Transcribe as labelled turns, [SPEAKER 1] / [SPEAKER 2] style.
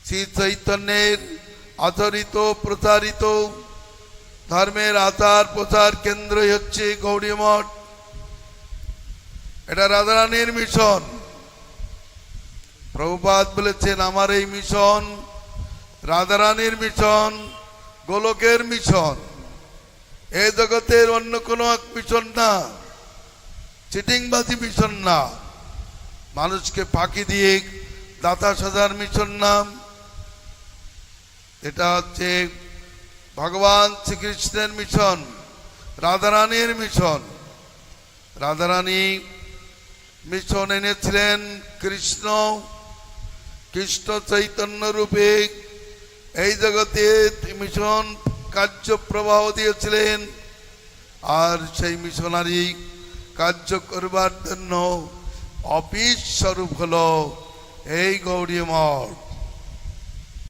[SPEAKER 1] শ্রী চৈতন্যের আচরিত প্রচারিত ধর্মের আচার প্রচার কেন্দ্রই হচ্ছে গৌড়ীয় মঠ। এটা রাধারানীর মিশন। প্রভুপাদ বলেছেন, আমার এই মিশন রাধারানীর মিশন, গোলকের মিশন, এই জগতের অন্য কোনো এক মিশন না, চিটিংবাজি মিশন না, মানুষকে ফাঁকি দিয়ে দাতা সাজার মিশন নাম। এটা হচ্ছে ভগবান শ্রীকৃষ্ণের মিশন, রাধারানীর মিশন। রাধারানী মিশন এনেছিলেন কৃষ্ণ, কৃষ্ণ চৈতন্য রূপে এই জগতে মিশন কার্য প্রবাহ দিয়েছিলেন। আর সেই মিশনারি কার্য করবার জন্য অফিস স্বরূপ হলো এই গৌড়ীয় মঠ।